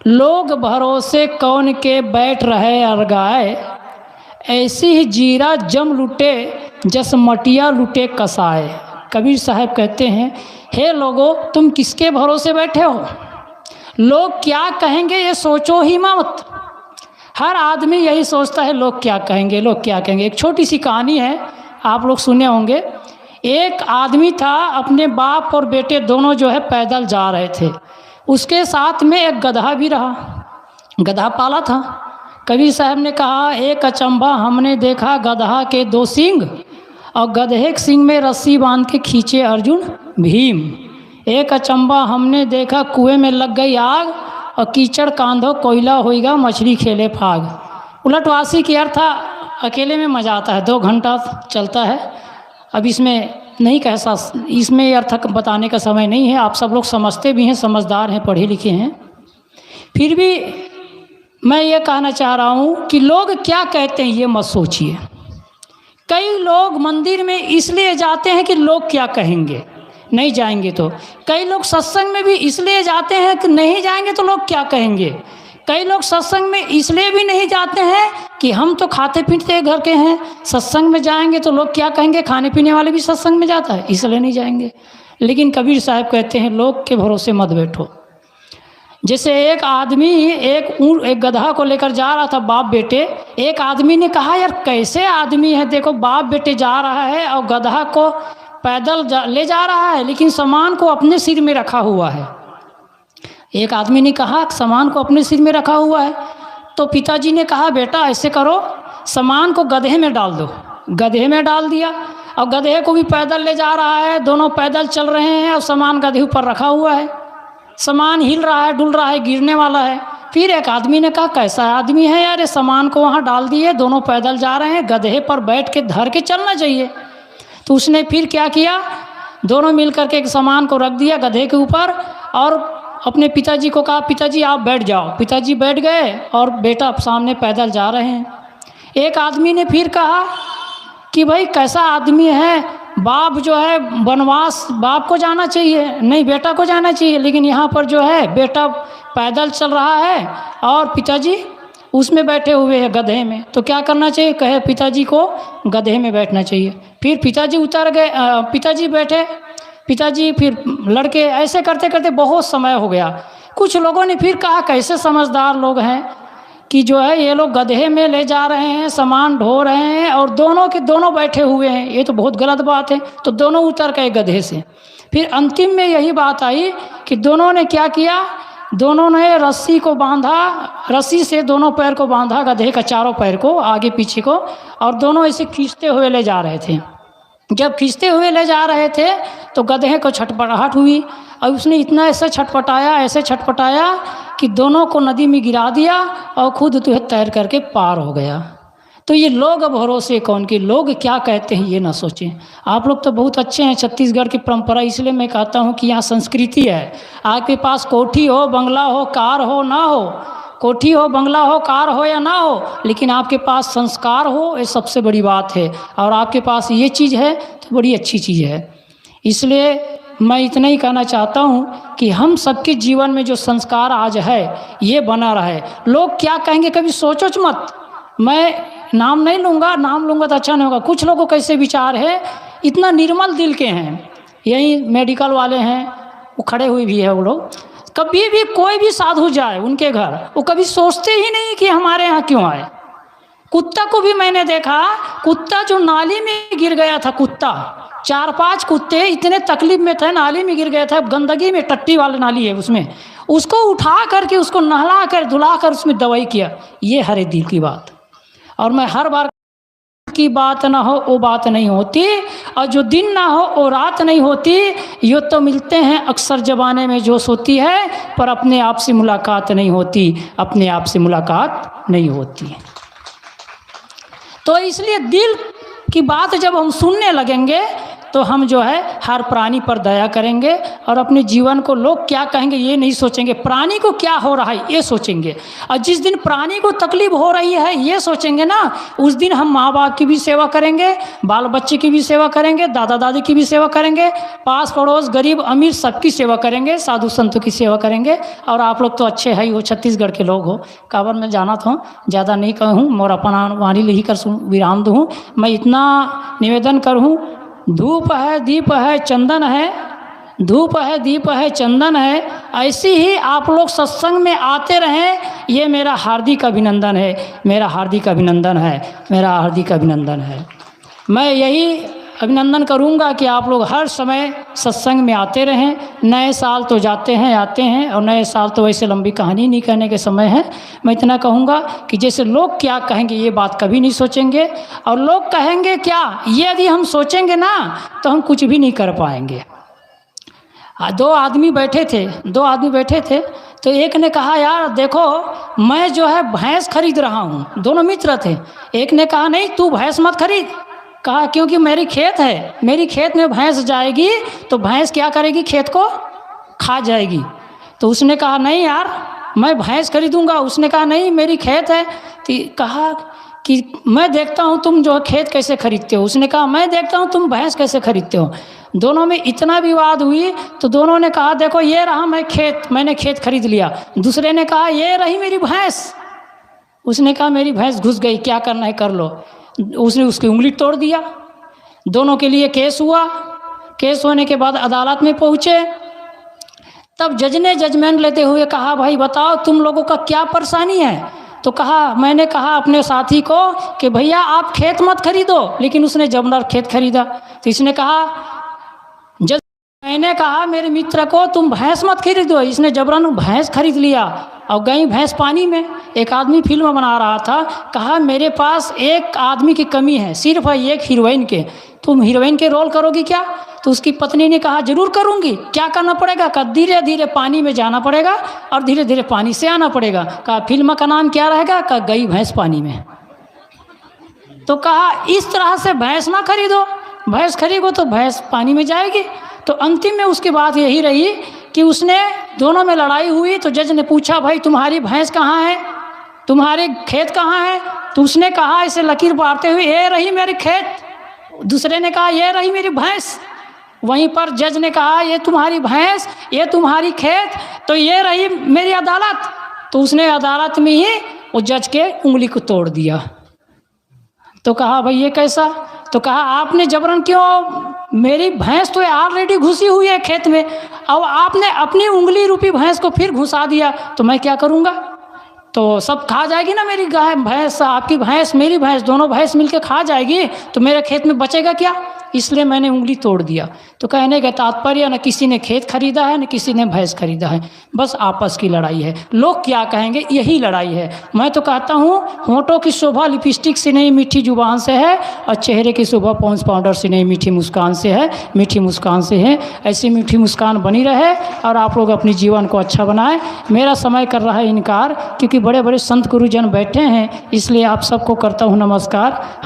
लोग भरोसे कौन के बैठ रहे अरगाए, ऐसी ही जीरा जम लुटे जस मटिया लुटे कसाए। कबीर साहब कहते हैं, हे लोगों, तुम किसके भरोसे बैठे हो? लोग क्या कहेंगे ये सोचो ही मत। हर आदमी यही सोचता है, लोग क्या कहेंगे, लोग क्या कहेंगे। एक छोटी सी कहानी है, आप लोग सुने होंगे। एक आदमी था, अपने बाप और बेटे दोनों जो है पैदल जा रहे थे। उसके साथ में एक गधा भी रहा, गधा पाला था। कबीर साहब ने कहा, एक अचंभा हमने देखा, गधा के दो सींग और गधे के सींग में रस्सी बांध के खींचे अर्जुन भीम। एक अचंभा हमने देखा, कुएं में लग गई आग और कीचड़ कांधो कोयला होएगा, मछली खेले फाग। उलटवासी की अर्थ था, अकेले में मज़ा आता है, 2 घंटा चलता है। अब इसमें नहीं कैसा, इसमें ये अर्थ बताने का समय नहीं है। आप सब लोग समझते भी हैं, समझदार हैं, पढ़े लिखे हैं। फिर भी मैं ये कहना चाह रहा हूँ कि लोग क्या कहते हैं ये मत सोचिए। कई लोग मंदिर में इसलिए जाते हैं कि लोग क्या कहेंगे, नहीं जाएंगे तो। कई लोग सत्संग में भी इसलिए जाते हैं कि नहीं जाएंगे तो लोग क्या कहेंगे। कई लोग सत्संग में इसलिए भी नहीं जाते हैं कि हम तो खाते पीते घर के हैं, सत्संग में जाएंगे तो लोग क्या कहेंगे। खाने पीने वाले भी सत्संग में जाता है, इसलिए नहीं जाएंगे। लेकिन कबीर साहब कहते हैं, लोग के भरोसे मत बैठो। जैसे एक आदमी एक गधा को लेकर जा रहा था, बाप बेटे। एक आदमी ने कहा, यार कैसे आदमी है, देखो बाप बेटे जा रहा है और गधा को पैदल ले जा रहा है, लेकिन सामान को अपने सिर में रखा हुआ है। एक आदमी ने कहा, सामान को अपने सिर में रखा हुआ है। तो पिताजी ने कहा, बेटा ऐसे करो, सामान को गधे में डाल दो। गधे में डाल दिया और गधे को भी पैदल ले जा रहा है, दोनों पैदल चल रहे हैं और सामान गधे ऊपर रखा हुआ है। सामान हिल रहा है, डुल रहा है, गिरने वाला है। फिर एक आदमी ने कहा, कैसा आदमी है यार, ये सामान को वहाँ डाल दिए, दोनों पैदल जा रहे हैं, गधे पर बैठ के धर के चलना चाहिए। तो उसने फिर क्या किया, दोनों मिल करके एक सामान को रख दिया गधे के ऊपर और अपने पिताजी को कहा, पिताजी आप बैठ जाओ। पिताजी बैठ गए और बेटा सामने पैदल जा रहे हैं। एक आदमी ने फिर कहा कि भाई कैसा आदमी है, बाप जो है वनवास, बाप को जाना चाहिए, नहीं बेटा को जाना चाहिए, लेकिन यहाँ पर जो है बेटा पैदल चल रहा है और पिताजी उसमें बैठे हुए हैं गधे में, तो क्या करना चाहिए। कहे पिताजी को गधे में बैठना चाहिए। फिर पिताजी उतर गए, पिताजी बैठे, पिताजी फिर लड़के, ऐसे करते करते बहुत समय हो गया। कुछ लोगों ने फिर कहा, कैसे समझदार लोग हैं कि जो है ये लोग गधे में ले जा रहे हैं, सामान ढो रहे हैं और दोनों के दोनों बैठे हुए हैं, ये तो बहुत गलत बात है। तो दोनों उतर गए गधे से। फिर अंतिम में यही बात आई कि दोनों ने क्या किया, दोनों ने रस्सी को बांधा, रस्सी से दोनों पैर को बांधा, गधे का चारों पैर को आगे पीछे को, और दोनों ऐसे खींचते हुए ले जा रहे थे। जब खींचते हुए ले जा रहे थे तो गधे को छटपटाहट हुई और उसने इतना ऐसे छटपटाया कि दोनों को नदी में गिरा दिया और खुद तो तैर करके पार हो गया। तो ये लोग भरोसे कौन के, लोग क्या कहते हैं ये ना सोचें। आप लोग तो बहुत अच्छे हैं, छत्तीसगढ़ की परंपरा, इसलिए मैं कहता हूँ कि यहाँ संस्कृति है। आपके पास कोठी हो, बंगला हो, कार हो ना हो, कोठी हो, बंगला हो, कार हो या ना हो, लेकिन आपके पास संस्कार हो, ये सबसे बड़ी बात है। और आपके पास ये चीज़ है तो बड़ी अच्छी चीज़ है। इसलिए मैं इतना ही कहना चाहता हूँ कि हम सबके जीवन में जो संस्कार आज है ये बना रहे। लोग क्या कहेंगे कभी सोचो मत। मैं नाम नहीं लूँगा, नाम लूँगा तो अच्छा नहीं होगा। कुछ लोगों को कैसे विचार है, इतना निर्मल दिल के हैं, यही मेडिकल वाले हैं, वो खड़े हुए भी है। वो लोग कभी भी कोई भी साधु जाए उनके घर, वो कभी सोचते ही नहीं कि हमारे यहाँ क्यों आए। कुत्ता को भी मैंने देखा, कुत्ता जो नाली में गिर गया था, कुत्ता 4-5 कुत्ते इतने तकलीफ में थे, नाली में गिर गया था, गंदगी में, टट्टी वाली नाली है उसमें, उसको उठा करके उसको नहला कर धुला कर उसमें दवाई किया। ये हरे दिल की बात। और मैं हर बार की बात ना हो वो बात नहीं होती, और जो दिन ना हो वो रात नहीं होती। ये तो मिलते हैं अक्सर ज़माने में जोश होती है, पर अपने आप से मुलाकात नहीं होती, अपने आप से मुलाकात नहीं होती। तो इसलिए दिल की बात जब हम सुनने लगेंगे तो तो हम जो है हर प्राणी पर दया करेंगे और अपने जीवन को लोग क्या कहेंगे ये नहीं सोचेंगे, प्राणी को क्या हो रहा है ये सोचेंगे। और जिस दिन प्राणी को तकलीफ हो रही है ये सोचेंगे ना, उस दिन हम माँ बाप की भी सेवा करेंगे, बाल बच्चे की भी सेवा करेंगे, दादा दादी की भी सेवा करेंगे, पास पड़ोस गरीब अमीर सबकी सेवा करेंगे, साधु संतों की सेवा करेंगे। और आप लोग तो अच्छे है हो, छत्तीसगढ़ के लोग हो, काबर में जाना था, ज़्यादा नहीं कहूँ, मोर अपना वाणी लिही कर विराम दूँ। मैं इतना निवेदन करूँ, धूप है दीप है चंदन है, धूप है दीप है चंदन है, ऐसी ही आप लोग सत्संग में आते रहें, ये मेरा हार्दिक अभिनंदन है, मेरा हार्दिक अभिनंदन है, मेरा हार्दिक अभिनंदन है। मैं यही अभिनंदन करूंगा कि आप लोग हर समय सत्संग में आते रहें। नए साल तो जाते हैं आते हैं, और नए साल तो वैसे लंबी कहानी नहीं कहने के समय है। मैं इतना कहूँगा कि जैसे लोग क्या कहेंगे ये बात कभी नहीं सोचेंगे, और लोग कहेंगे क्या ये यदि हम सोचेंगे ना तो हम कुछ भी नहीं कर पाएंगे। दो आदमी बैठे थे, तो एक ने कहा यार देखो मैं जो है भैंस खरीद रहा हूँ, दोनों मित्र थे। एक ने कहा नहीं तू भैंस मत खरीद, कहा क्योंकि मेरी खेत है, मेरी खेत में भैंस जाएगी तो भैंस क्या करेगी, खेत को खा जाएगी। तो उसने कहा नहीं यार मैं भैंस खरीदूंगा। उसने कहा नहीं मेरी खेत है। तो कहा कि मैं देखता हूँ तुम जो है खेत कैसे खरीदते हो। उसने कहा मैं देखता हूँ तुम भैंस कैसे खरीदते हो। दोनों में इतना विवाद हुई तो दोनों ने कहा देखो ये रहा मैंने खेत खरीद लिया। दूसरे ने कहा ये रही मेरी भैंस। उसने कहा मेरी भैंस घुस गई, क्या करना है कर लो। उसने उसकी उंगली तोड़ दिया। दोनों के लिए केस हुआ। केस होने के बाद अदालत में पहुँचे, तब जज ने जजमेंट लेते हुए कहा भाई बताओ तुम लोगों का क्या परेशानी है। तो मैंने कहा अपने साथी को कि भैया आप खेत मत खरीदो, लेकिन उसने जबरन खेत खरीदा। तो इसने कहा जज मैंने कहा मेरे मित्र को तुम भैंस मत खरीदो, इसने जबरन भैंस खरीद लिया और गई भैंस पानी में। एक आदमी फिल्म बना रहा था, कहा मेरे पास एक आदमी की कमी है, सिर्फ है एक हीरोइन के, तुम हीरोइन के रोल करोगी क्या। तो उसकी पत्नी ने कहा जरूर करूंगी, क्या करना पड़ेगा। कहा धीरे धीरे पानी में जाना पड़ेगा और धीरे धीरे पानी से आना पड़ेगा। कहा फिल्म का नाम क्या रहेगा। कहा गई भैंस पानी में। तो कहा इस तरह से भैंस ना खरीदो, भैंस खरीदो तो भैंस पानी में जाएगी। तो अंतिम में उसकी बात यही रही कि उसने दोनों में लड़ाई हुई। तो जज ने पूछा भाई तुम्हारी भैंस कहाँ है, तुम्हारे खेत कहाँ है। तो उसने कहा इसे लकीर मारते हुए ये रही मेरी खेत। दूसरे ने कहा ये रही मेरी भैंस। वहीं पर जज ने कहा ये तुम्हारी भैंस, ये तुम्हारी खेत, तो ये रही मेरी अदालत। तो उसने अदालत में ही वो जज के उंगली को तोड़ दिया। तो कहा भाई ये कैसा। तो कहा आपने जबरन क्यों, मेरी भैंस तो ऑलरेडी घुसी हुई है खेत में, अब आपने अपनी उंगली रूपी भैंस को फिर घुसा दिया तो मैं क्या करूँगा। तो सब खा जाएगी ना मेरी गाय भैंस, आपकी भैंस मेरी भैंस, दोनों भैंस मिलकर खा जाएगी तो मेरे खेत में बचेगा क्या। इसलिए मैंने उंगली तोड़ दिया। तो कहने का तात्पर्य न किसी ने खेत खरीदा है न किसी ने भैंस खरीदा है, बस आपस की लड़ाई है। लोग क्या कहेंगे यही लड़ाई है। मैं तो कहता हूँ होंठों की शोभा लिपस्टिक से नहीं मीठी जुबान से है, और चेहरे की शोभा पॉन्स पाउडर से नहीं मीठी मुस्कान से है, मीठी मुस्कान से है। ऐसी मीठी मुस्कान बनी रहे और आप लोग अपने जीवन को अच्छा बनाएं। मेरा समय कर रहा है इनकार, क्योंकि बड़े बड़े संत गुरुजन बैठे हैं, इसलिए आप सबको करता हूँ नमस्कार।